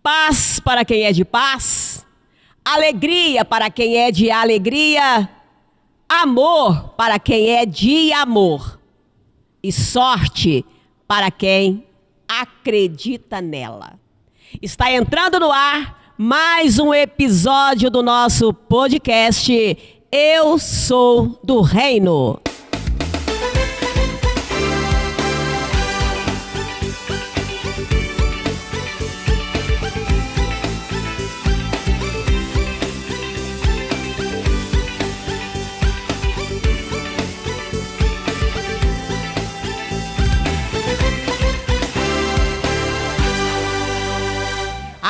Paz para quem é de paz, alegria para quem é de alegria, amor para quem é de amor e sorte para quem acredita nela. Está entrando no ar mais um episódio do nosso podcast Eu Sou do Reino.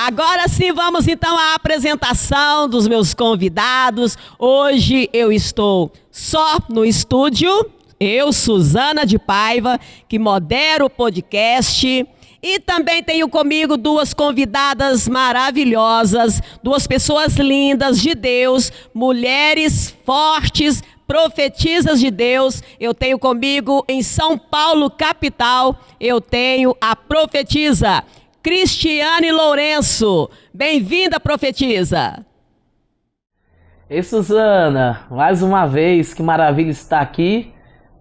Agora sim, vamos então à apresentação dos meus convidados. Hoje eu estou só no estúdio, eu, Suzana de Paiva, que modero o podcast. E também tenho comigo duas convidadas maravilhosas, duas pessoas lindas de Deus, mulheres fortes, profetisas de Deus. Eu tenho comigo em São Paulo, capital, eu tenho a profetisa Cristiane Lourenço. Bem-vinda, profetisa. Ei, Suzana, mais uma vez, que maravilha estar aqui,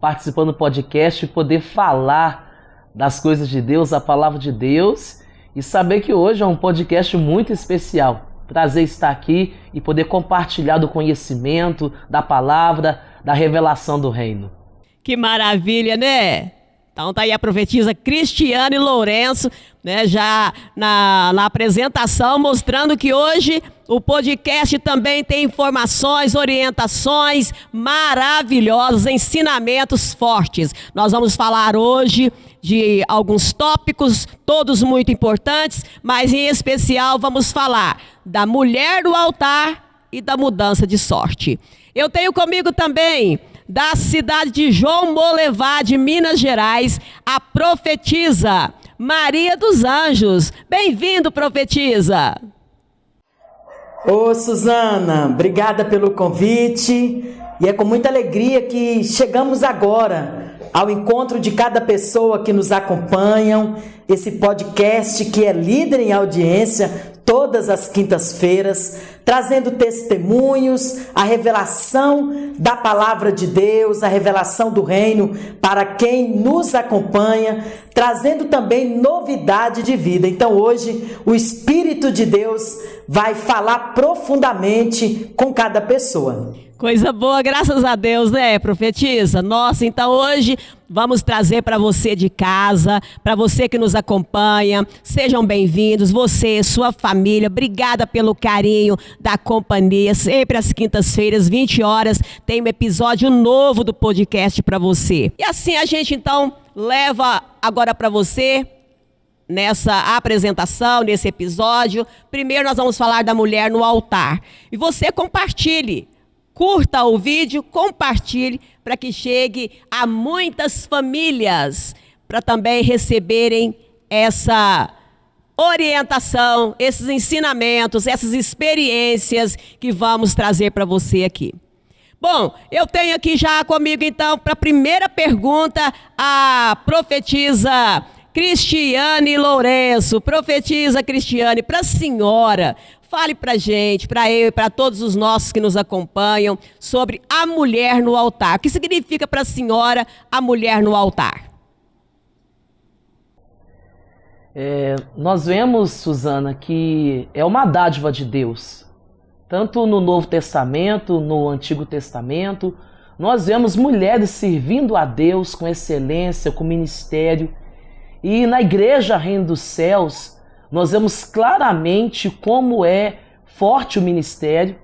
participando do podcast e poder falar das coisas de Deus, a palavra de Deus, e saber que hoje é um podcast muito especial. Prazer estar aqui e poder compartilhar do conhecimento, da palavra, da revelação do reino. Que maravilha, né? Então tá aí a profetisa Cristiane Lourenço, né, já na apresentação, mostrando que hoje o podcast também tem informações, orientações maravilhosas, ensinamentos fortes. Nós vamos falar hoje de alguns tópicos, todos muito importantes, mas em especial vamos falar da mulher do altar e da mudança de sorte. Eu tenho comigo também, da cidade de João Molevá, de Minas Gerais, a profetisa Maria dos Anjos. Bem-vindo, profetisa. Ô, Suzana, obrigada pelo convite. E é com muita alegria que chegamos agora ao encontro de cada pessoa que nos acompanham. Esse podcast que é líder em audiência todas as quintas-feiras, trazendo testemunhos, a revelação da palavra de Deus, a revelação do reino para quem nos acompanha, trazendo também novidade de vida. Então hoje o Espírito de Deus vai falar profundamente com cada pessoa. Coisa boa, graças a Deus, né, profetisa? Nossa, então hoje vamos trazer para você de casa, para você que nos acompanha, sejam bem-vindos, você, sua família, obrigada pelo carinho da companhia, sempre às quintas-feiras, 20 horas, tem um episódio novo do podcast para você. E assim a gente então leva agora para você, nessa apresentação, nesse episódio, primeiro nós vamos falar da mulher no altar, e você compartilhe. Curta o vídeo, compartilhe para que chegue a muitas famílias, para também receberem essa orientação, esses ensinamentos, essas experiências que vamos trazer para você aqui. Bom, eu tenho aqui já comigo então para a primeira pergunta a profetisa Cristiane Lourenço. Profetisa Cristiane, para a senhora, fale para a gente, para eu e para todos os nossos que nos acompanham, sobre a mulher no altar. O que significa para a senhora a mulher no altar? Nós vemos, Suzana, que é uma dádiva de Deus. Tanto no Novo Testamento, no Antigo Testamento, nós vemos mulheres servindo a Deus com excelência, com ministério. E na Igreja Reino dos Céus, nós vemos claramente como é forte o ministério.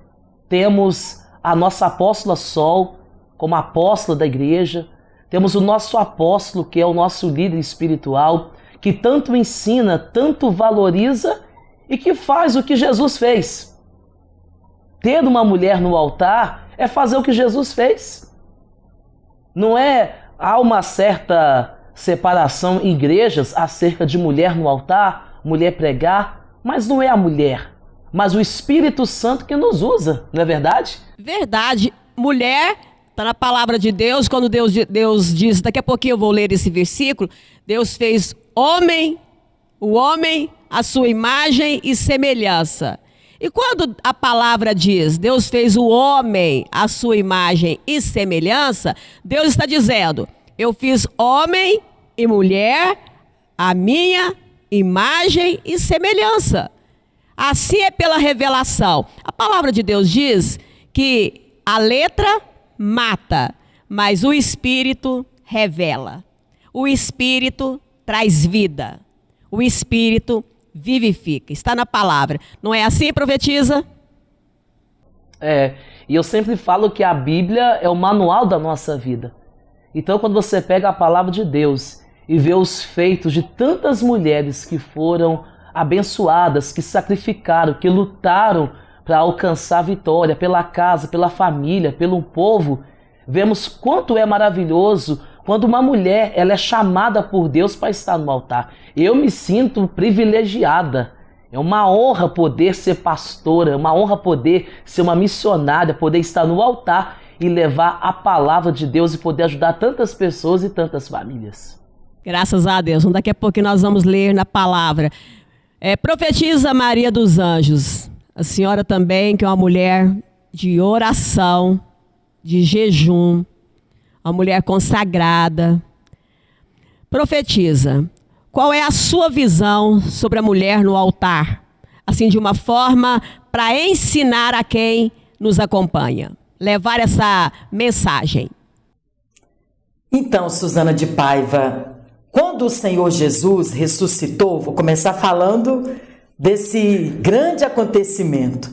Temos a nossa apóstola Sol como apóstola da igreja. Temos o nosso apóstolo, que é o nosso líder espiritual, que tanto ensina, tanto valoriza e que faz o que Jesus fez. Ter uma mulher no altar é fazer o que Jesus fez. Não há uma certa separação em igrejas acerca de mulher no altar, mulher pregar, mas não é a mulher, mas o Espírito Santo que nos usa, não é verdade? Verdade. Mulher, está na palavra de Deus, quando Deus diz, daqui a pouquinho eu vou ler esse versículo, Deus fez o homem, a sua imagem e semelhança. E quando a palavra diz, Deus fez o homem à sua imagem e semelhança, Deus está dizendo, eu fiz homem e mulher a minha imagem e semelhança. Assim é pela revelação. A palavra de Deus diz que a letra mata, mas o Espírito revela. O Espírito traz vida. O Espírito vivifica. Está na palavra. Não é assim, profetiza? E eu sempre falo que a Bíblia é o manual da nossa vida. Então, quando você pega a palavra de Deus e vê os feitos de tantas mulheres que foram abençoadas, que sacrificaram, que lutaram para alcançar a vitória pela casa, pela família, pelo povo, vemos quanto é maravilhoso quando uma mulher ela é chamada por Deus para estar no altar. Eu me sinto privilegiada. É uma honra poder ser pastora, é uma honra poder ser uma missionária, poder estar no altar e levar a palavra de Deus e poder ajudar tantas pessoas e tantas famílias. Graças a Deus. Daqui a pouco nós vamos ler na palavra. Profetiza Maria dos Anjos. A senhora também, que é uma mulher de oração, de jejum, uma mulher consagrada. Profetiza. Qual é a sua visão sobre a mulher no altar? Assim, de uma forma para ensinar a quem nos acompanha. Levar essa mensagem. Então, Suzana de Paiva, quando o Senhor Jesus ressuscitou, vou começar falando desse grande acontecimento.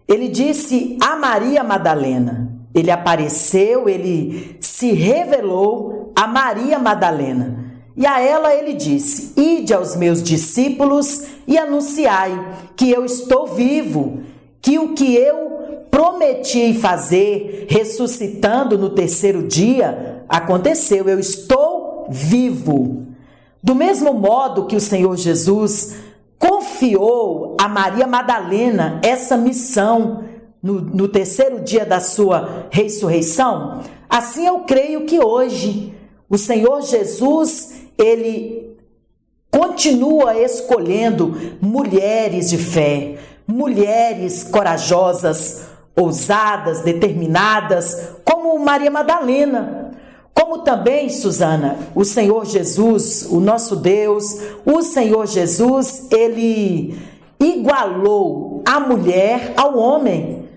Ele disse a Maria Madalena, ele apareceu, ele se revelou a Maria Madalena. E a ela ele disse, ide aos meus discípulos e anunciai que eu estou vivo, que o que eu prometi fazer, ressuscitando no terceiro dia, aconteceu, eu estou vivo. Do mesmo modo que o Senhor Jesus confiou a Maria Madalena essa missão no terceiro dia da sua ressurreição, assim eu creio que hoje o Senhor Jesus, ele continua escolhendo mulheres de fé, mulheres corajosas, ousadas, determinadas, como Maria Madalena. Como também, Suzana, o Senhor Jesus, o nosso Deus, o Senhor Jesus, ele igualou a mulher ao homem.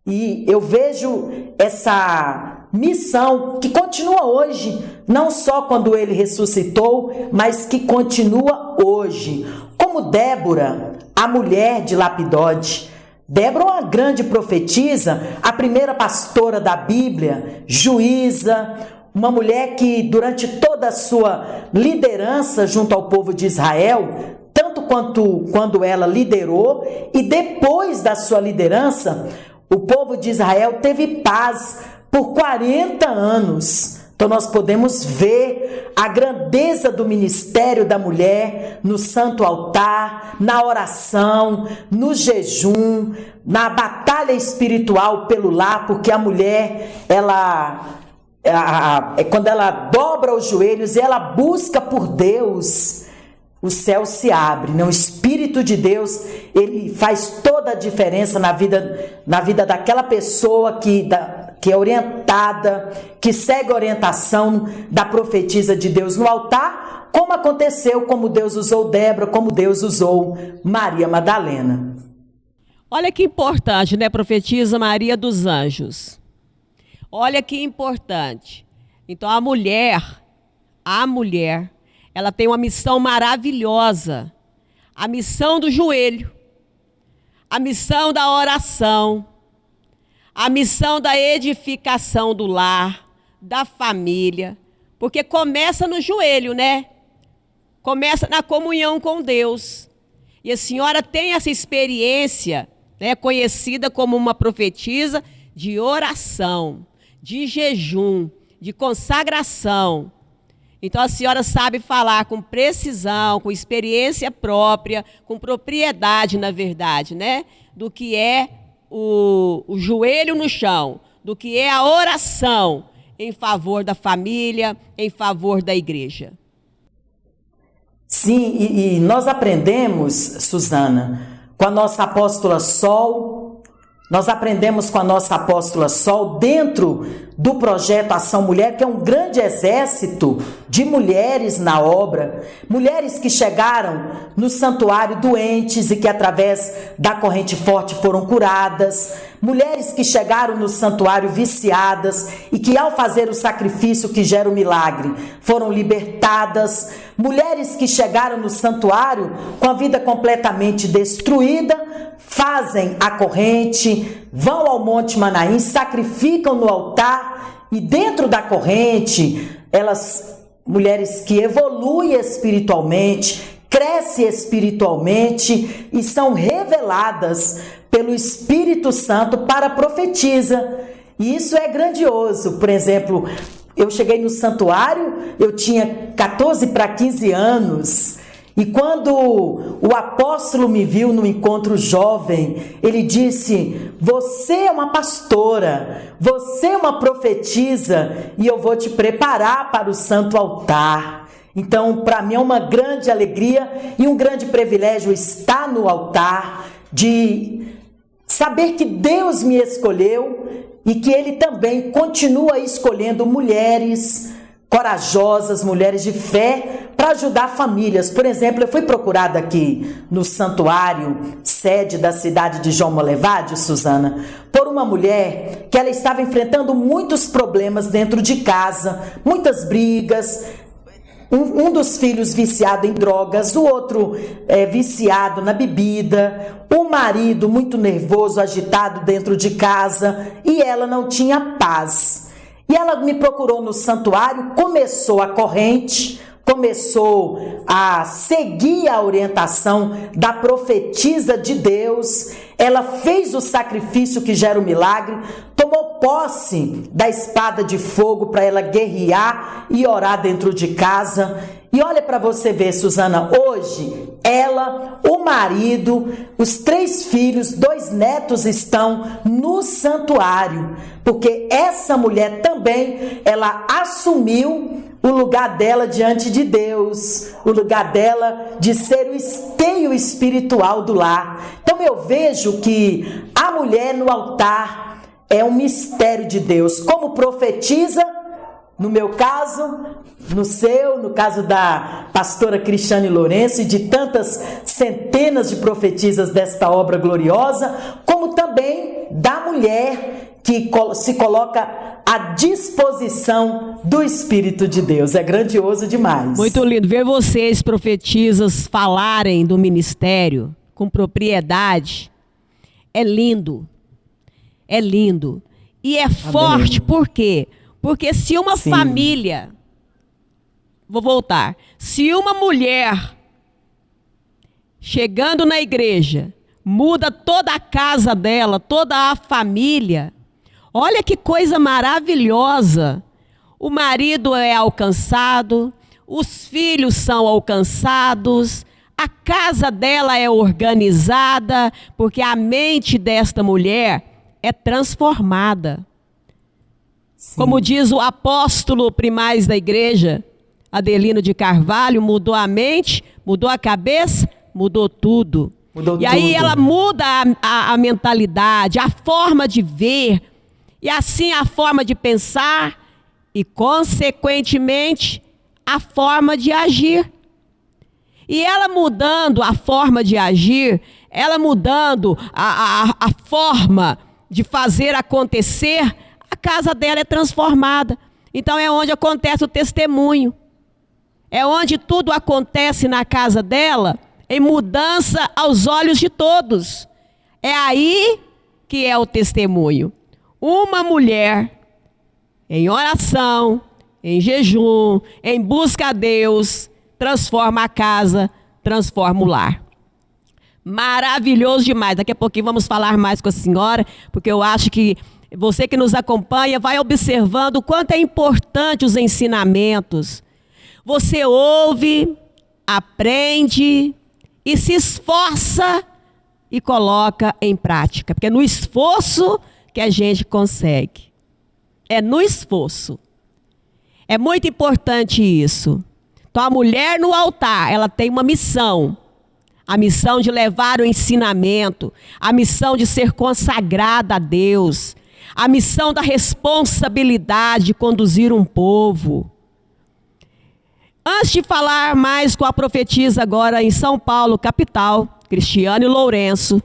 E eu vejo essa missão que continua hoje, não só quando ele ressuscitou, mas que continua hoje. Como Débora, a mulher de Lapidote. Débora é uma grande profetisa, a primeira pastora da Bíblia, juíza, uma mulher que durante toda a sua liderança junto ao povo de Israel, tanto quanto quando ela liderou e depois da sua liderança, o povo de Israel teve paz por 40 anos. Então nós podemos ver a grandeza do ministério da mulher no santo altar, na oração, no jejum, na batalha espiritual pelo lar, porque a mulher, quando ela dobra os joelhos e ela busca por Deus, o céu se abre, né? O Espírito de Deus, ele faz toda a diferença na vida daquela pessoa que é orientada, que segue a orientação da profetisa de Deus no altar, como aconteceu, como Deus usou Débora, como Deus usou Maria Madalena. Olha que importante, né, profetisa Maria dos Anjos. Olha que importante. Então a mulher, ela tem uma missão maravilhosa. A missão do joelho, a missão da oração, a missão da edificação do lar, da família, porque começa no joelho, né? Começa na comunhão com Deus. E a senhora tem essa experiência, né, conhecida como uma profetisa de oração, de jejum, de consagração. Então a senhora sabe falar com precisão, com experiência própria, com propriedade, na verdade, né? Do que é o joelho no chão, do que é a oração em favor da família, em favor da igreja. Sim, e nós aprendemos, Suzana, com a nossa apóstola Sol, nós aprendemos com a nossa apóstola Sol dentro do projeto Ação Mulher, que é um grande exército de mulheres na obra, mulheres que chegaram no santuário doentes e que através da corrente forte foram curadas, mulheres que chegaram no santuário viciadas e que ao fazer o sacrifício que gera o milagre foram libertadas, mulheres que chegaram no santuário com a vida completamente destruída, fazem a corrente, vão ao Monte Manaim, sacrificam no altar e dentro da corrente, mulheres que evoluem espiritualmente, crescem espiritualmente e são reveladas pelo Espírito Santo para a profetisa. E isso é grandioso. Por exemplo, eu cheguei no santuário, eu tinha 14 para 15 anos. E quando o apóstolo me viu no encontro jovem, ele disse: você é uma pastora, você é uma profetisa e eu vou te preparar para o santo altar. Então, para mim é uma grande alegria e um grande privilégio estar no altar, de saber que Deus me escolheu e que Ele também continua escolhendo mulheres corajosas, mulheres de fé, para ajudar famílias. Por exemplo, eu fui procurada aqui no santuário, sede da cidade de João Molevade, Suzana, por uma mulher que ela estava enfrentando muitos problemas dentro de casa, muitas brigas. Um dos filhos viciado em drogas, o outro viciado na bebida, o marido muito nervoso, agitado dentro de casa, e ela não tinha paz. E ela me procurou no santuário, começou a corrente, começou a seguir a orientação da profetisa de Deus, ela fez o sacrifício que gera o milagre, tomou posse da espada de fogo para ela guerrear e orar dentro de casa. E olha para você ver, Suzana, hoje ela, o marido, os 3 filhos, 2 netos estão no santuário, porque essa mulher também, ela assumiu o lugar dela diante de Deus, o lugar dela de ser o esteio espiritual do lar. Então eu vejo que a mulher no altar é um mistério de Deus, como profetiza, no meu caso, no seu, no caso da pastora Cristiane Lourenço e de tantas centenas de profetisas desta obra gloriosa, como também da mulher que se coloca à disposição do Espírito de Deus. É grandioso demais. Muito lindo ver vocês, profetisas, falarem do ministério com propriedade. É lindo. É lindo. E é forte, por quê? Porque se uma família, vou voltar, se uma mulher chegando na igreja muda toda a casa dela, toda a família, olha que coisa maravilhosa. O marido é alcançado, os filhos são alcançados, a casa dela é organizada, porque a mente desta mulher é transformada. Sim. Como diz o apóstolo primaz da igreja, Adelino de Carvalho, mudou a mente, mudou a cabeça, mudou tudo. E aí ela muda a mentalidade, a forma de ver, e assim a forma de pensar e, consequentemente, a forma de agir. E ela mudando a forma de agir, ela mudando a forma de fazer acontecer, a casa dela é transformada. Então é onde acontece o testemunho. É onde tudo acontece na casa dela, em mudança aos olhos de todos. É aí que é o testemunho. Uma mulher em oração, em jejum, em busca a Deus, transforma a casa, transforma o lar. Maravilhoso demais. Daqui a pouquinho vamos falar mais com a senhora, porque eu acho que você que nos acompanha vai observando o quanto é importante os ensinamentos. Você ouve, aprende e se esforça e coloca em prática. Porque é no esforço que a gente consegue. É no esforço. É muito importante isso. Então, a mulher no altar, ela tem uma missão. A missão de levar o ensinamento, a missão de ser consagrada a Deus, a missão da responsabilidade de conduzir um povo. Antes de falar mais com a profetisa agora em São Paulo, capital, Cristiane Lourenço,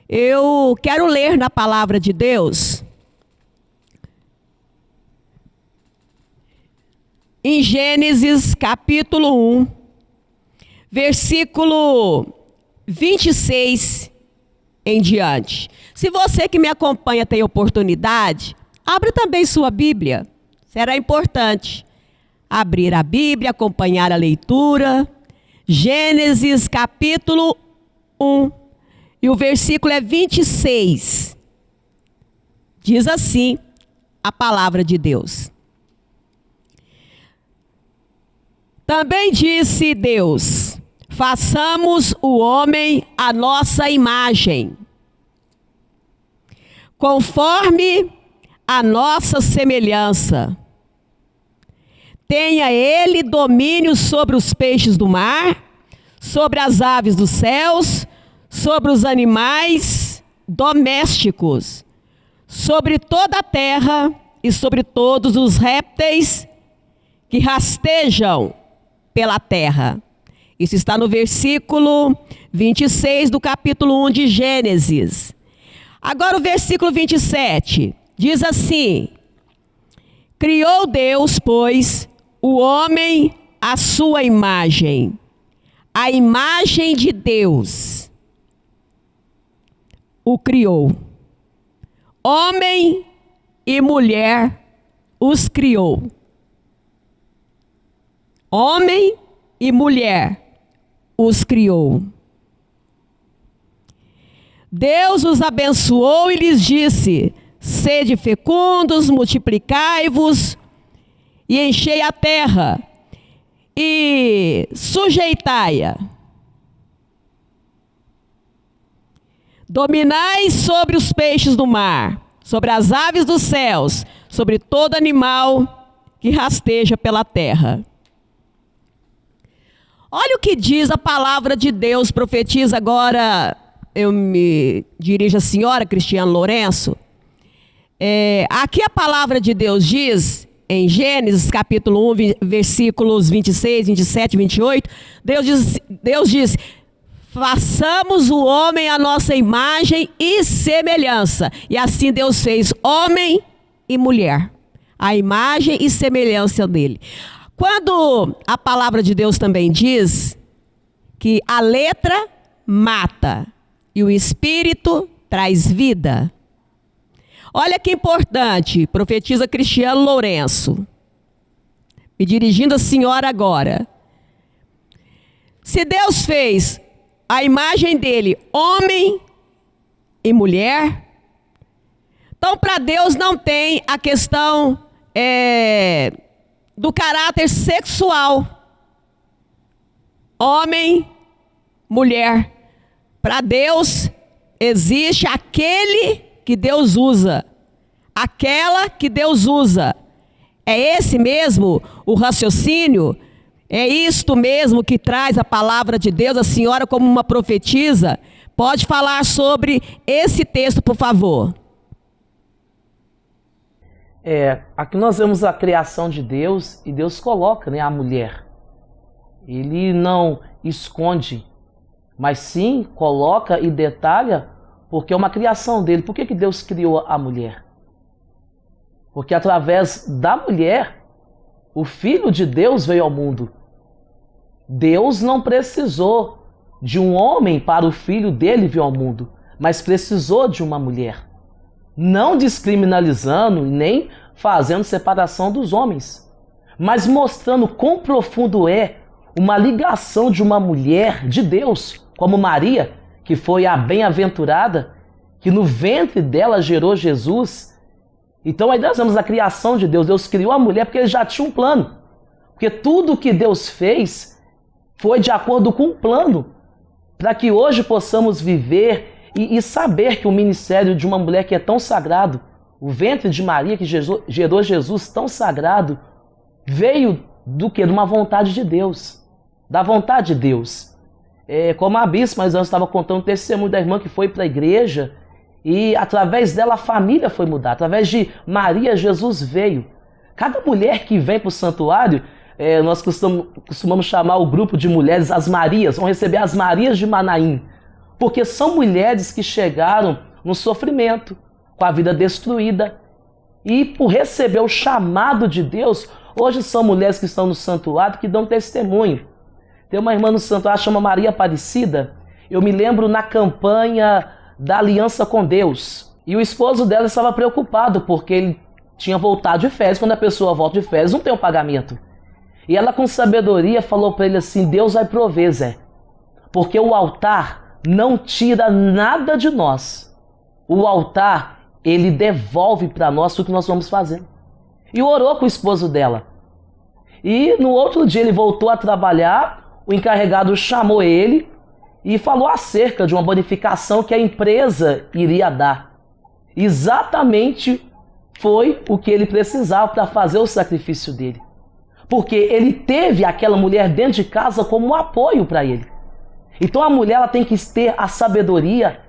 eu quero ler na palavra de Deus, em Gênesis capítulo 1, versículo 26 em diante. Se você que me acompanha tem oportunidade, abra também sua Bíblia. Será importante abrir a Bíblia, acompanhar a leitura. Gênesis capítulo 1, e o versículo é 26. Diz assim a palavra de Deus. Também disse Deus: façamos o homem à nossa imagem, conforme a nossa semelhança. Tenha ele domínio sobre os peixes do mar, sobre as aves dos céus, sobre os animais domésticos, sobre toda a terra e sobre todos os répteis que rastejam pela terra. Isso está no versículo 26 do capítulo 1 de Gênesis. Agora o versículo 27 diz assim: criou Deus, pois, o homem à sua imagem, a imagem de Deus o criou. Homem e mulher os criou. Homem e mulher os criou. Deus os abençoou e lhes disse: sede fecundos, multiplicai-vos e enchei a terra e sujeitai-a. Dominai sobre os peixes do mar, sobre as aves dos céus, sobre todo animal que rasteja pela terra. Olha o que diz a palavra de Deus, profetiza agora, eu me dirijo à senhora Cristiane Lourenço. Aqui a palavra de Deus diz, em Gênesis capítulo 1, versículos 26, 27 e 28, Deus diz: façamos o homem à nossa imagem e semelhança. E assim Deus fez homem e mulher, a imagem e semelhança dele. Quando a palavra de Deus também diz que a letra mata e o espírito traz vida. Olha que importante, profetiza Cristiane Lourenço, me dirigindo à senhora agora. Se Deus fez a imagem dele, homem e mulher, então para Deus não tem a questão do caráter sexual. Homem, mulher. Para Deus existe aquele que Deus usa, aquela que Deus usa. É esse mesmo o raciocínio? É isto mesmo que traz a palavra de Deus? A senhora, como uma profetisa, pode falar sobre esse texto, por favor? Aqui nós vemos a criação de Deus e Deus coloca, a mulher. Ele não esconde, mas sim coloca e detalha, porque é uma criação dele. Por que Deus criou a mulher? Porque através da mulher, o Filho de Deus veio ao mundo. Deus não precisou de um homem para o Filho dele vir ao mundo, mas precisou de uma mulher. Não descriminalizando nem fazendo separação dos homens, mas mostrando quão profundo é uma ligação de uma mulher de Deus, como Maria, que foi a bem-aventurada, que no ventre dela gerou Jesus. Então aí nós vemos a criação de Deus. Deus criou a mulher porque ele já tinha um plano. Porque tudo que Deus fez foi de acordo com um plano, para que hoje possamos viver e saber que o ministério de uma mulher que é tão sagrado, o ventre de Maria que gerou Jesus tão sagrado, veio do que? De uma vontade de Deus. Da vontade de Deus. Como a bispa, mas antes estava contando o testemunho da irmã que foi para a igreja e através dela a família foi mudar. Através de Maria, Jesus veio. Cada mulher que vem para o santuário, nós costumamos chamar o grupo de mulheres as Marias, vão receber as Marias de Manaim, porque são mulheres que chegaram no sofrimento, com a vida destruída, e por receber o chamado de Deus, hoje são mulheres que estão no santuário que dão testemunho. Tem uma irmã no santuário, chama Maria Aparecida. Eu me lembro na campanha da Aliança com Deus. E o esposo dela estava preocupado, porque ele tinha voltado de férias. Quando a pessoa volta de férias, não tem um pagamento. E ela, com sabedoria, falou para ele assim: Deus vai prover, Zé. Porque o altar não tira nada de nós. O altar, ele devolve para nós o que nós vamos fazer. E orou com o esposo dela. E no outro dia ele voltou a trabalhar. O encarregado chamou ele e falou acerca de uma bonificação que a empresa iria dar. Exatamente foi o que ele precisava para fazer o sacrifício dele. Porque ele teve aquela mulher dentro de casa como um apoio para ele. Então a mulher ela tem que ter a sabedoria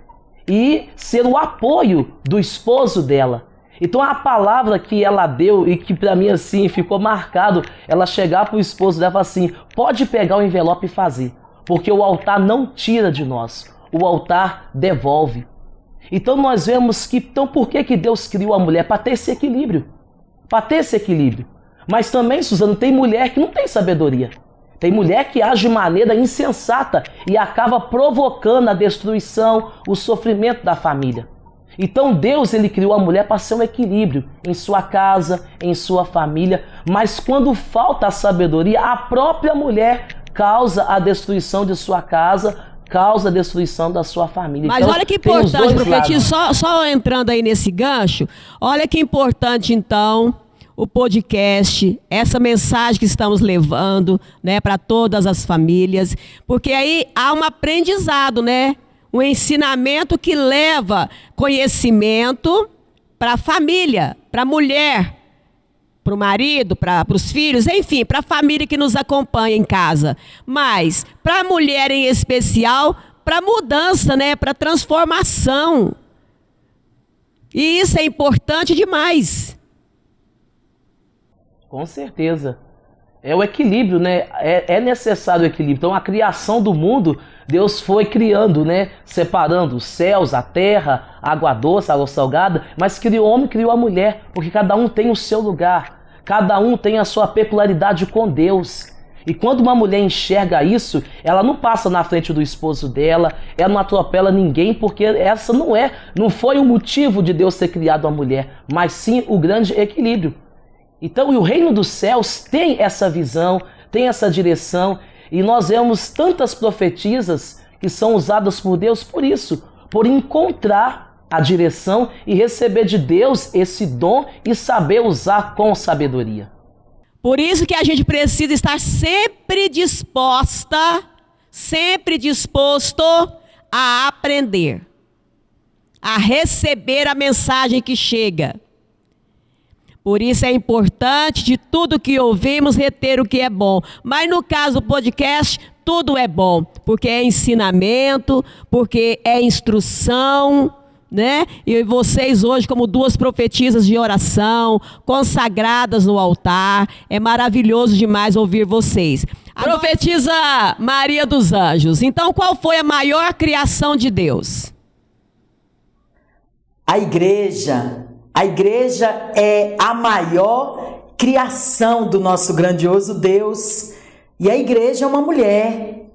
e ser o apoio do esposo dela. Então a palavra que ela deu e que para mim assim ficou marcado, ela chegar para o esposo dela e falar assim: pode pegar o envelope e fazer, porque o altar não tira de nós, o altar devolve. Então nós vemos que, então por que Deus criou a mulher? Para ter esse equilíbrio, para ter esse equilíbrio. Mas também, Suzana, tem mulher que não tem sabedoria. Tem mulher que age de maneira insensata e acaba provocando a destruição, o sofrimento da família. Então Deus ele criou a mulher para ser um equilíbrio em sua casa, em sua família, mas quando falta a sabedoria, a própria mulher causa a destruição de sua casa, causa a destruição da sua família. Mas então, olha que importante, profetinho, só entrando aí nesse gancho, olha que importante então o podcast, essa mensagem que estamos levando, né, para todas as famílias, porque aí há um aprendizado, né? Um ensinamento que leva conhecimento para a família, para a mulher, para o marido, para os filhos, enfim, para a família que nos acompanha em casa. Mas para a mulher em especial, para mudança, né? Para transformação. E isso é importante demais. Com certeza. É o equilíbrio, né? É necessário o equilíbrio. Então a criação do mundo, Deus foi criando, né? Separando os céus, a terra, a água doce, a água salgada, mas criou o homem, criou a mulher, porque cada um tem o seu lugar, cada um tem a sua peculiaridade com Deus. E quando uma mulher enxerga isso, ela não passa na frente do esposo dela, ela não atropela ninguém, porque essa não foi o motivo de Deus ter criado a mulher, mas sim o grande equilíbrio. Então, o reino dos céus tem essa visão, tem essa direção, e nós vemos tantas profetisas que são usadas por Deus por isso, por encontrar a direção e receber de Deus esse dom e saber usar com sabedoria. Por isso que a gente precisa estar sempre disposto a aprender, a receber a mensagem que chega. Por isso é importante de tudo que ouvimos reter o que é bom. Mas no caso do podcast, tudo é bom, porque é ensinamento, porque é instrução, né? E vocês hoje, como duas profetisas de oração, consagradas no altar, é maravilhoso demais ouvir vocês. A profetisa Maria dos Anjos, então qual foi a maior criação de Deus? A igreja é a maior criação do nosso grandioso Deus. E a igreja é uma mulher.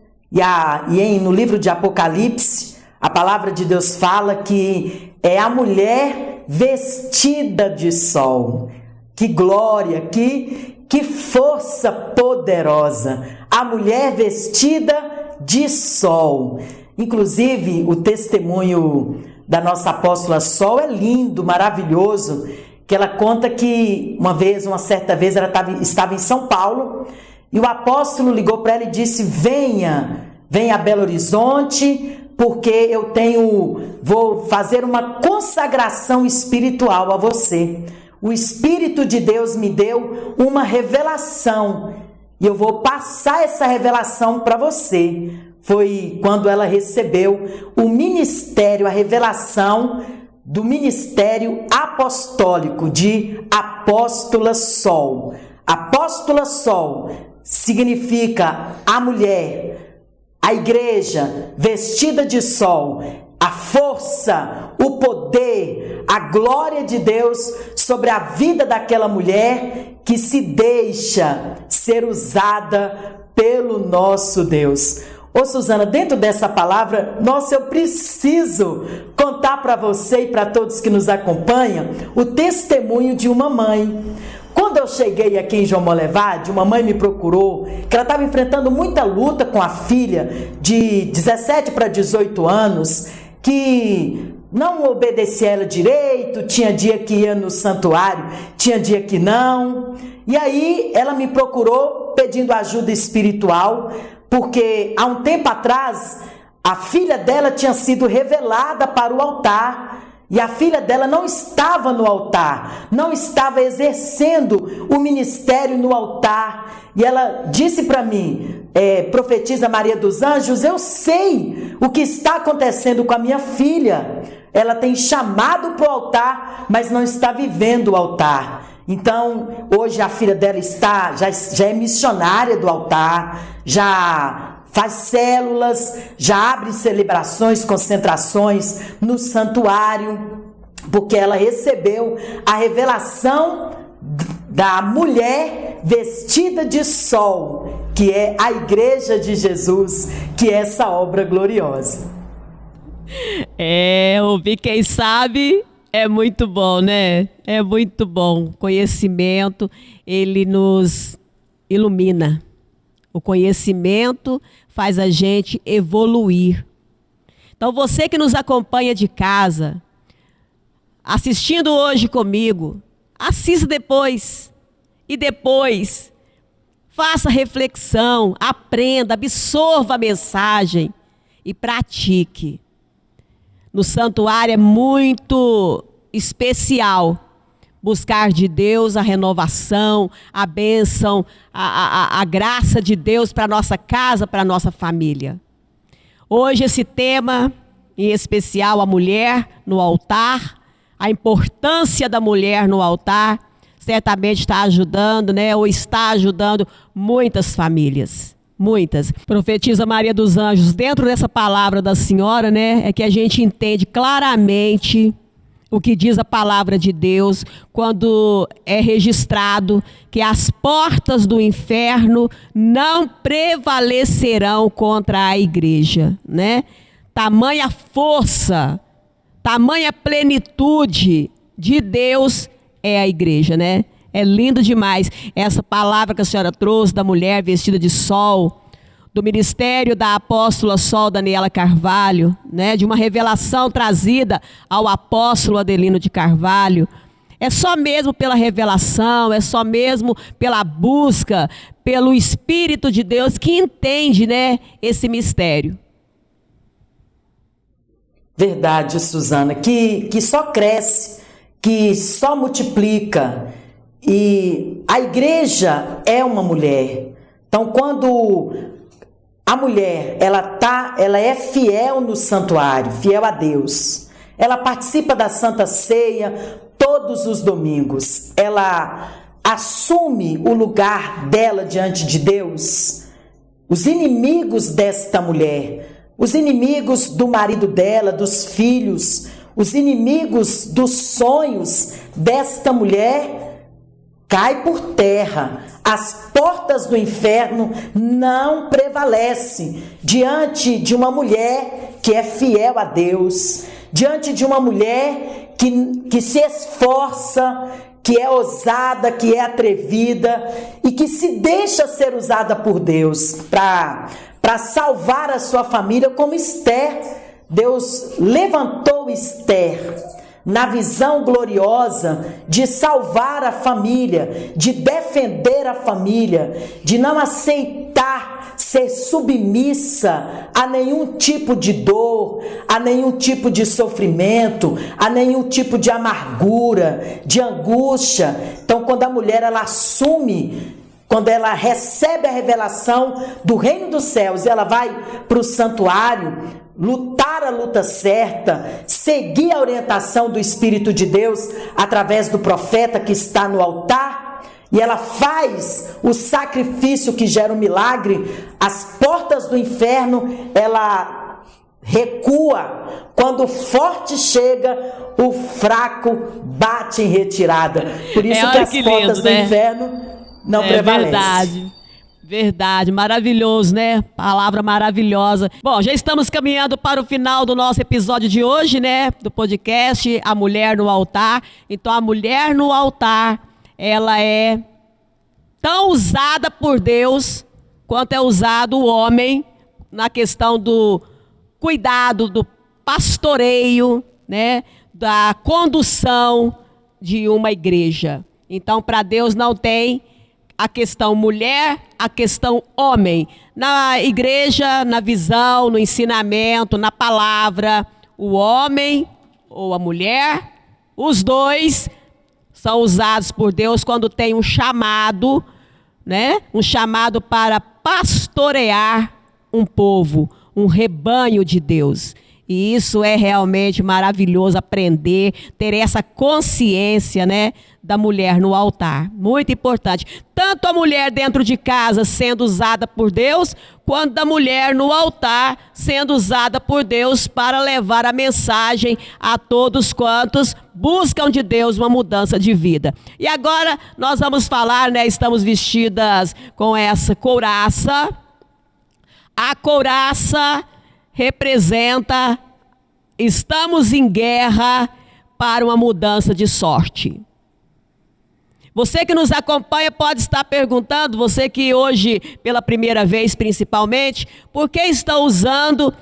No livro de Apocalipse, a palavra de Deus fala que é a mulher vestida de sol. Que glória, que força poderosa. A mulher vestida de sol. Inclusive, o testemunho da nossa apóstola Sol é lindo, maravilhoso, que ela conta que uma certa vez, ela estava em São Paulo e o apóstolo ligou para ela e disse: venha a Belo Horizonte, porque vou fazer uma consagração espiritual a você. O Espírito de Deus me deu uma revelação e eu vou passar essa revelação para você. Foi quando ela recebeu o ministério, a revelação do ministério apostólico de Apóstola Sol. Apóstola Sol significa a mulher, a igreja vestida de sol, a força, o poder, a glória de Deus sobre a vida daquela mulher que se deixa ser usada pelo nosso Deus. Ô Suzana, dentro dessa palavra, nossa, eu preciso contar para você e para todos que nos acompanham o testemunho de uma mãe. Quando eu cheguei aqui em João Molevade, uma mãe me procurou, que ela estava enfrentando muita luta com a filha de 17 para 18 anos, que não obedecia ela direito, tinha dia que ia no santuário, tinha dia que não. E aí ela me procurou pedindo ajuda espiritual, porque há um tempo atrás a filha dela tinha sido revelada para o altar e a filha dela não estava no altar, não estava exercendo o ministério no altar. E ela disse para mim, profetisa Maria dos Anjos, eu sei o que está acontecendo com a minha filha. Ela tem chamado para o altar, mas não está vivendo o altar. Então, hoje a filha dela já é missionária do altar, já faz células, já abre celebrações, concentrações no santuário, porque ela recebeu a revelação da mulher vestida de sol, que é a Igreja de Jesus, que é essa obra gloriosa. Ouvir quem sabe é muito bom, né? É muito bom. Conhecimento, ele nos ilumina. O conhecimento faz a gente evoluir. Então, você que nos acompanha de casa, assistindo hoje comigo, assista depois. E depois, faça reflexão, aprenda, absorva a mensagem e pratique. No santuário é muito especial buscar de Deus a renovação, a bênção, a graça de Deus para a nossa casa, para a nossa família. Hoje esse tema, em especial a mulher no altar, a importância da mulher no altar, certamente está ajudando, né? Ou está ajudando muitas famílias. Muitas. Profetiza Maria dos Anjos, dentro dessa palavra da senhora, né, é que a gente entende claramente o que diz a palavra de Deus quando é registrado que as portas do inferno não prevalecerão contra a igreja, né? Tamanha força, tamanha plenitude de Deus é a igreja, né? É lindo demais essa palavra que a senhora trouxe da mulher vestida de sol, do ministério da apóstola Sol Daniela Carvalho, né? De uma revelação trazida ao apóstolo Adelino de Carvalho. É só mesmo pela revelação, é só mesmo pela busca, pelo Espírito de Deus que entende, né, esse mistério. Verdade, Suzana, que só cresce, que só multiplica. E a igreja é uma mulher. Então, quando a mulher ela é fiel no santuário, fiel a Deus, ela participa da Santa Ceia todos os domingos, ela assume o lugar dela diante de Deus. Os inimigos desta mulher, os inimigos do marido dela, dos filhos, os inimigos dos sonhos desta mulher, cai por terra. As portas do inferno não prevalecem diante de uma mulher que é fiel a Deus, diante de uma mulher que se esforça, que é ousada, que é atrevida e que se deixa ser usada por Deus para salvar a sua família, como Esther. Deus levantou Esther na visão gloriosa de salvar a família, de defender a família, de não aceitar ser submissa a nenhum tipo de dor, a nenhum tipo de sofrimento, a nenhum tipo de amargura, de angústia. Então, quando a mulher ela assume quando ela recebe a revelação do reino dos céus, ela vai para o santuário, lutar a luta certa, seguir a orientação do Espírito de Deus através do profeta que está no altar, e ela faz o sacrifício que gera um milagre, as portas do inferno, ela recua. Quando o forte chega, o fraco bate em retirada. Por isso que as portas do inferno não prevalecem. Verdade. Verdade, maravilhoso, né? Palavra maravilhosa. Bom, já estamos caminhando para o final do nosso episódio de hoje, né? Do podcast A Mulher no Altar. Então, a mulher no altar, ela é tão usada por Deus quanto é usado o homem na questão do cuidado, do pastoreio, né? Da condução de uma igreja. Então, para Deus não tem a questão mulher, a questão homem. Na igreja, na visão, no ensinamento, na palavra, o homem ou a mulher, os dois são usados por Deus quando tem um chamado, né? Um chamado para pastorear um povo, um rebanho de Deus. E isso é realmente maravilhoso, aprender, ter essa consciência, né, da mulher no altar. Muito importante. Tanto a mulher dentro de casa sendo usada por Deus, quanto a mulher no altar sendo usada por Deus para levar a mensagem a todos quantos buscam de Deus uma mudança de vida. E agora nós vamos falar, né, estamos vestidas com essa couraça. A couraça representa, estamos em guerra para uma mudança de sorte. Você que nos acompanha pode estar perguntando, você que hoje, pela primeira vez principalmente, por que está usando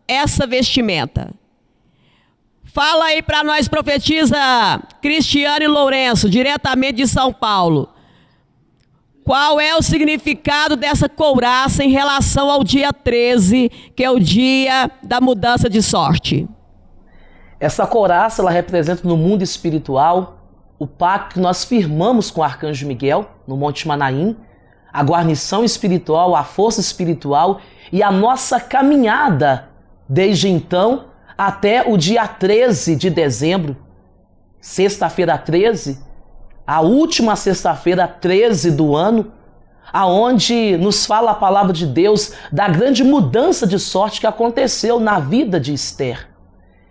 essa vestimenta? Fala aí para nós, profetiza Cristiane Lourenço, diretamente de São Paulo. Qual é o significado dessa couraça em relação ao dia 13, que é o dia da mudança de sorte? Essa couraça, ela representa no mundo espiritual o pacto que nós firmamos com o arcanjo Miguel, no Monte Manaim, a guarnição espiritual, a força espiritual e a nossa caminhada desde então até o dia 13 de dezembro, sexta-feira 13, a última sexta-feira 13 do ano, aonde nos fala a palavra de Deus da grande mudança de sorte que aconteceu na vida de Esther.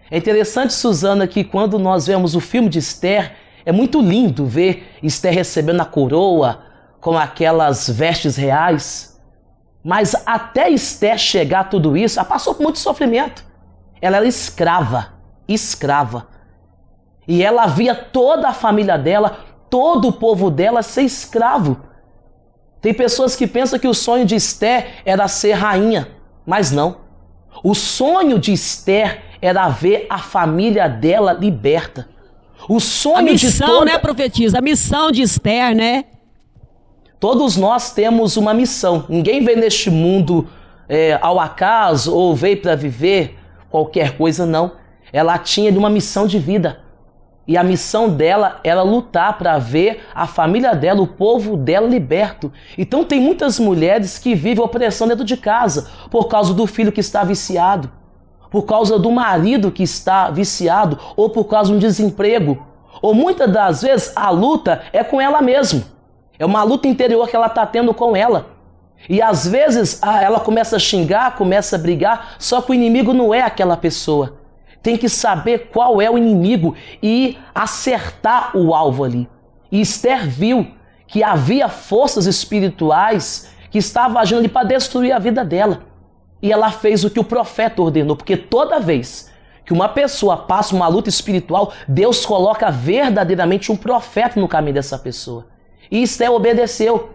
É interessante, Suzana, que quando nós vemos o filme de Esther, é muito lindo ver Esther recebendo a coroa com aquelas vestes reais. Mas até Esther chegar a tudo isso, ela passou por muito sofrimento. Ela era escrava. E ela via toda a família dela, todo o povo dela ser escravo. Tem pessoas que pensam que o sonho de Esther era ser rainha, mas não. O sonho de Esther era ver a família dela liberta. O sonho a missão, de toda... né, profetisa? A missão de Esther, né? Todos nós temos uma missão. Ninguém veio neste mundo ao acaso ou veio para viver qualquer coisa, não. Ela tinha uma missão de vida. E a missão dela era lutar para ver a família dela, o povo dela liberto. Então tem muitas mulheres que vivem opressão dentro de casa por causa do filho que está viciado, por causa do marido que está viciado, ou por causa de um desemprego. Ou muitas das vezes a luta é com ela mesma. É uma luta interior que ela está tendo com ela. E às vezes ela começa a xingar, começa a brigar, só que o inimigo não é aquela pessoa. Tem que saber qual é o inimigo e acertar o alvo ali. E Esther viu que havia forças espirituais que estavam agindo ali para destruir a vida dela. E ela fez o que o profeta ordenou, porque toda vez que uma pessoa passa uma luta espiritual, Deus coloca verdadeiramente um profeta no caminho dessa pessoa. E Esther obedeceu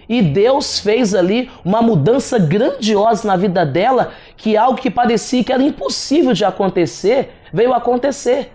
e Deus fez ali uma mudança grandiosa na vida dela, que algo que parecia que era impossível de acontecer, veio acontecer.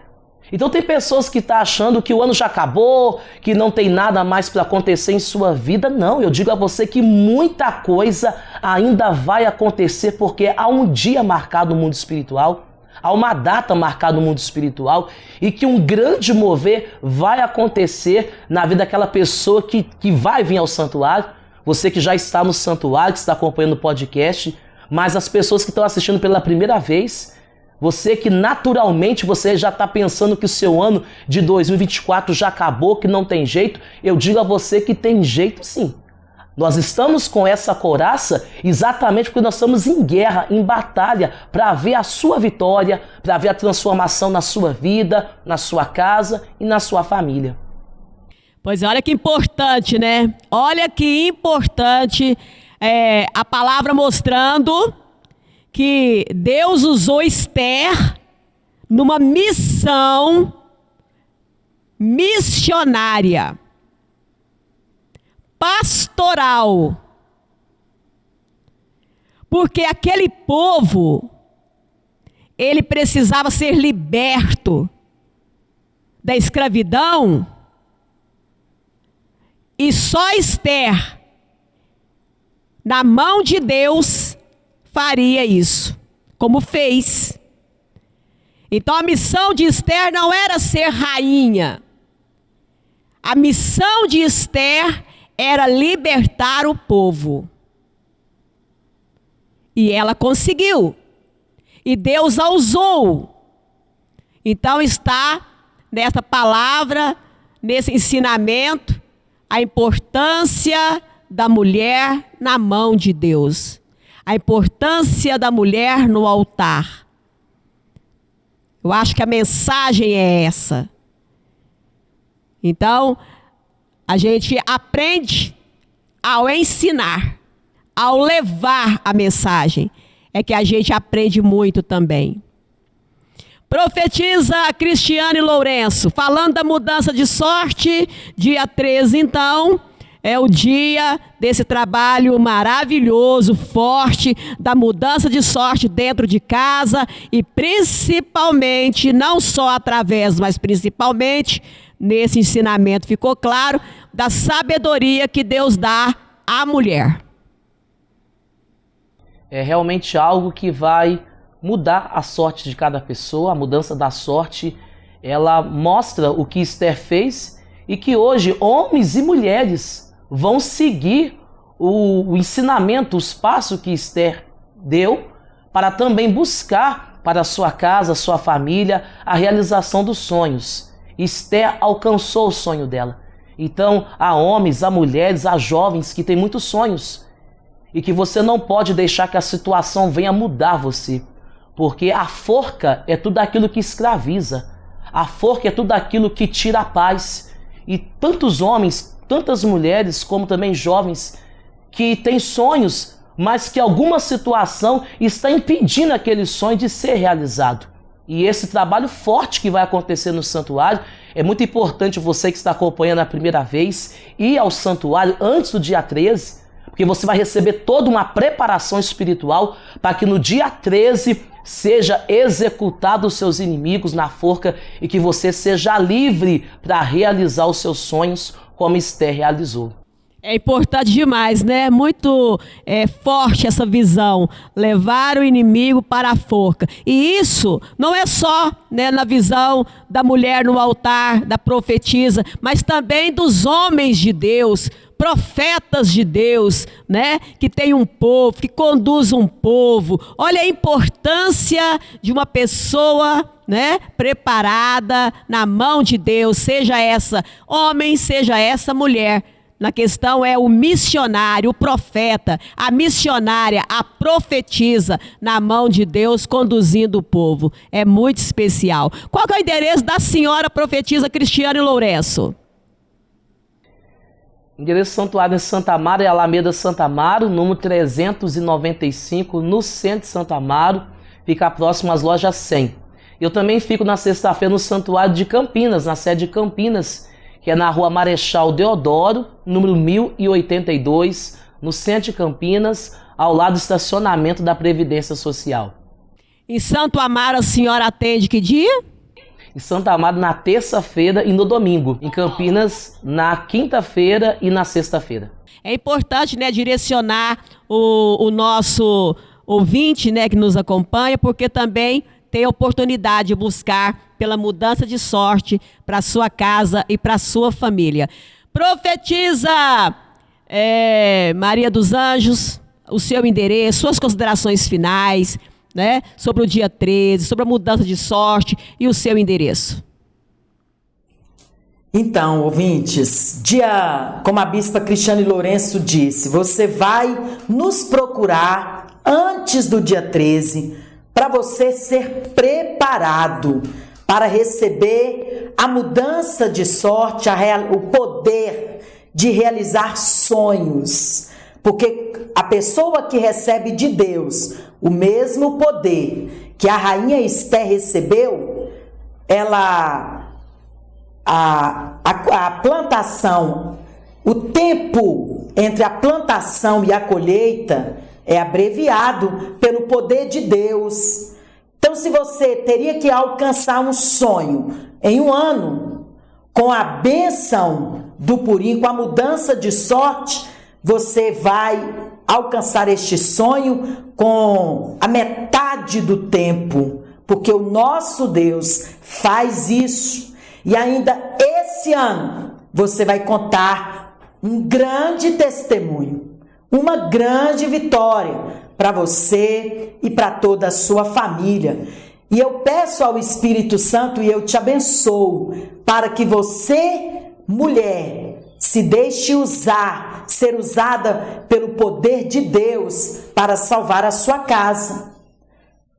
Então tem pessoas que estão achando que o ano já acabou, que não tem nada mais para acontecer em sua vida. Não, eu digo a você que muita coisa ainda vai acontecer, porque há um dia marcado no mundo espiritual, há uma data marcada no mundo espiritual e que um grande mover vai acontecer na vida daquela pessoa que vai vir ao santuário. Você que já está no santuário, que está acompanhando o podcast, mas as pessoas que estão assistindo pela primeira vez, você que naturalmente você já está pensando que o seu ano de 2024 já acabou, que não tem jeito, eu digo a você que tem jeito sim. Nós estamos com essa couraça exatamente porque nós estamos em guerra, em batalha, para ver a sua vitória, para ver a transformação na sua vida, na sua casa e na sua família. Pois é, olha que importante, né? Olha que importante a palavra mostrando que Deus usou Esther numa missão missionária, pastoral. Porque aquele povo, ele precisava ser liberto da escravidão, e só Esther, na mão de Deus, faria isso, como fez. Então a missão de Esther não era ser rainha. A missão de Esther era libertar o povo. E ela conseguiu. E Deus a usou. Então está nessa palavra, nesse ensinamento, a importância da mulher na mão de Deus. A importância da mulher no altar. Eu acho que a mensagem é essa. Então, a gente aprende ao ensinar, ao levar a mensagem. É que a gente aprende muito também. Profetiza Cristiane Lourenço, falando da mudança de sorte, dia 13, então, é o dia desse trabalho maravilhoso, forte, da mudança de sorte dentro de casa e principalmente, não só através, mas principalmente, nesse ensinamento ficou claro, da sabedoria que Deus dá à mulher. É realmente algo que vai mudar a sorte de cada pessoa. A mudança da sorte, ela mostra o que Esther fez e que hoje homens e mulheres vão seguir o ensinamento, os passos que Esther deu para também buscar para a sua casa, sua família, a realização dos sonhos. Esther alcançou o sonho dela. Então, há homens, há mulheres, há jovens que têm muitos sonhos e que você não pode deixar que a situação venha mudar você. Porque a forca é tudo aquilo que escraviza. A forca é tudo aquilo que tira a paz. E tantos homens, tantas mulheres, como também jovens, que têm sonhos, mas que alguma situação está impedindo aquele sonho de ser realizado. E esse trabalho forte que vai acontecer no santuário, é muito importante você que está acompanhando a primeira vez, ir ao santuário antes do dia 13, porque você vai receber toda uma preparação espiritual para que no dia 13 seja executado os seus inimigos na forca e que você seja livre para realizar os seus sonhos como Esther realizou. É importante demais, né? Muito forte essa visão, levar o inimigo para a forca. E isso não é só, né, na visão da mulher no altar, da profetisa, mas também dos homens de Deus, profetas de Deus, né? Que tem um povo, que conduz um povo. Olha a importância de uma pessoa, né, preparada na mão de Deus, seja essa homem, seja essa mulher. Na questão é o missionário, o profeta, a missionária, a profetisa na mão de Deus conduzindo o povo. É muito especial. Qual que é o endereço da senhora profetisa Cristiane Lourenço? Endereço santuário em Santa Amaro, é Alameda Santa Amaro, número 395, no centro de Santa Amaro, fica próximo às lojas 100. Eu também fico na sexta-feira no santuário de Campinas, na sede de Campinas, que é na rua Marechal Deodoro, número 1082, no centro de Campinas, ao lado do estacionamento da Previdência Social. Em Santo Amaro a senhora atende que dia? Em Santa Amaro na terça-feira e no domingo. Em Campinas na quinta-feira e na sexta-feira. É importante, né, direcionar o nosso ouvinte, né, que nos acompanha, porque também tem a oportunidade de buscar pela mudança de sorte para a sua casa e para a sua família. Profetiza, Maria dos Anjos, o seu endereço, suas considerações finais, né, sobre o dia 13, sobre a mudança de sorte e o seu endereço. Então, ouvintes, como a bispa Cristiane Lourenço disse, você vai nos procurar antes do dia 13 para você ser preparado para receber a mudança de sorte, o poder de realizar sonhos. Porque a pessoa que recebe de Deus o mesmo poder que a rainha Esther recebeu, a plantação, o tempo entre a plantação e a colheita é abreviado pelo poder de Deus. Então, se você teria que alcançar um sonho em um ano, com a bênção do Purim, com a mudança de sorte, você vai alcançar este sonho com a metade do tempo, porque o nosso Deus faz isso. E ainda esse ano você vai contar um grande testemunho, uma grande vitória para você e para toda a sua família. E eu peço ao Espírito Santo e eu te abençoo para que você, mulher, se deixe ser usada pelo poder de Deus para salvar a sua casa.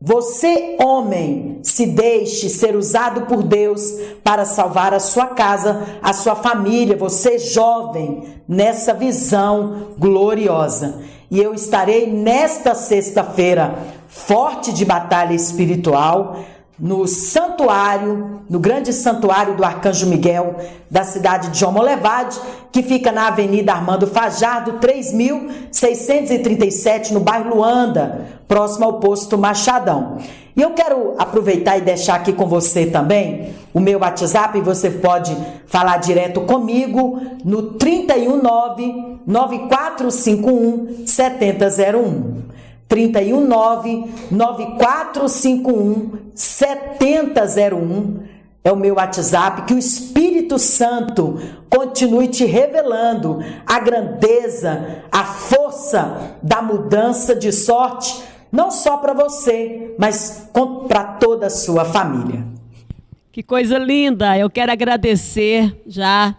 Você, homem, se deixe ser usado por Deus para salvar a sua casa, a sua família. Você, jovem, nessa visão gloriosa. E eu estarei nesta sexta-feira forte de batalha espiritual no santuário, no grande santuário do Arcanjo Miguel, da cidade de João Molevade, que fica na Avenida Armando Fajardo, 3637, no bairro Luanda, próximo ao posto Machadão. E eu quero aproveitar e deixar aqui com você também o meu WhatsApp, e você pode falar direto comigo no 319-9451-7001. 319-9451-7001 é o meu WhatsApp. Que o Espírito Santo continue te revelando a grandeza, a força da mudança de sorte, não só para você, mas para toda a sua família. Que coisa linda! Eu quero agradecer já.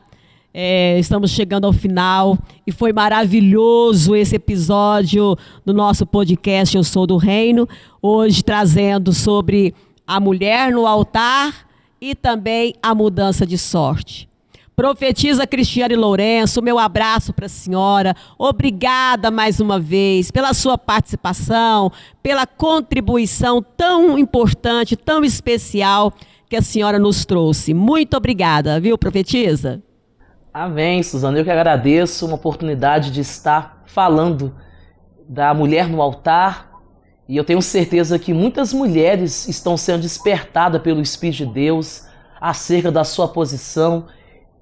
Estamos chegando ao final e foi maravilhoso esse episódio do nosso podcast Eu Sou do Reino, hoje trazendo sobre a mulher no altar e também a mudança de sorte. Profetiza Cristiane Lourenço, meu abraço para a senhora, obrigada mais uma vez pela sua participação, pela contribuição tão importante, tão especial que a senhora nos trouxe. Muito obrigada, viu, profetisa? Amém, Suzana. Eu que agradeço uma oportunidade de estar falando da mulher no altar, e eu tenho certeza que muitas mulheres estão sendo despertadas pelo Espírito de Deus acerca da sua posição,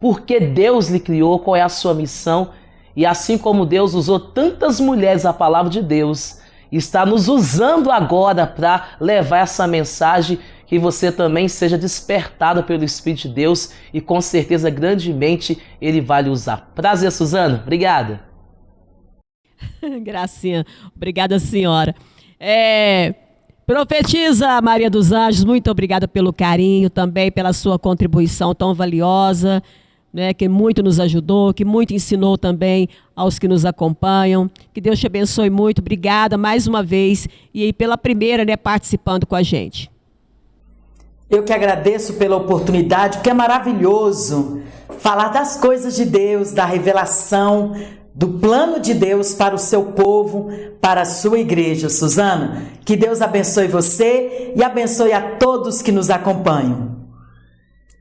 porque Deus lhe criou, qual é a sua missão, e assim como Deus usou tantas mulheres a palavra de Deus, está nos usando agora para levar essa mensagem, que você também seja despertada pelo Espírito de Deus e com certeza grandemente Ele vai lhe usar. Prazer, Suzana. Obrigada. Gracinha. Obrigada, senhora. Profetiza Maria dos Anjos, muito obrigada pelo carinho, também pela sua contribuição tão valiosa, né, que muito nos ajudou, que muito ensinou também aos que nos acompanham. Que Deus te abençoe muito. Obrigada mais uma vez e aí pela primeira, né, participando com a gente. Eu que agradeço pela oportunidade, porque é maravilhoso falar das coisas de Deus, da revelação, do plano de Deus para o seu povo, para a sua igreja. Suzana, que Deus abençoe você e abençoe a todos que nos acompanham.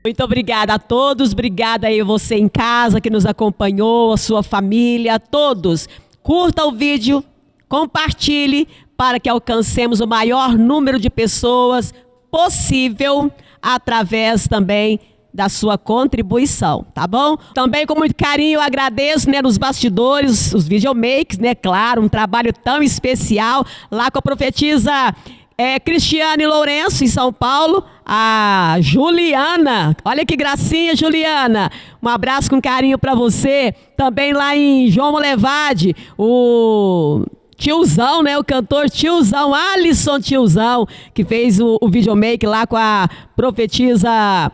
Muito obrigada a todos, obrigada aí você em casa que nos acompanhou, a sua família, a todos. Curta o vídeo, compartilhe para que alcancemos o maior número de pessoas possível através também da sua contribuição, tá bom? Também com muito carinho eu agradeço, né, nos bastidores, os videomakers, né, claro, um trabalho tão especial lá com a profetisa Cristiane Lourenço, em São Paulo. A Juliana, olha que gracinha, Juliana. Um abraço com carinho para você. Também lá em João Molevade, o Tiozão, né? O cantor Tiozão, Alisson Tiozão, que fez o videomake lá com a profetisa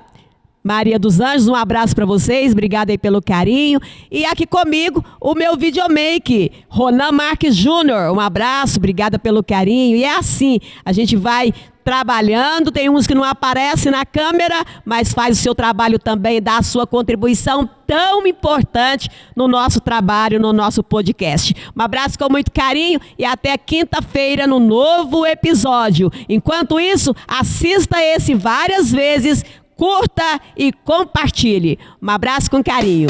Maria dos Anjos. Um abraço para vocês, obrigada aí pelo carinho. E aqui comigo, o meu videomake, Ronan Marques Júnior. Um abraço, obrigada pelo carinho. E é assim, a gente vai trabalhando, tem uns que não aparecem na câmera, mas faz o seu trabalho também, dá a sua contribuição tão importante no nosso trabalho, no nosso podcast. Um abraço com muito carinho e até quinta-feira no novo episódio. Enquanto isso, assista esse várias vezes, curta e compartilhe. Um abraço com carinho.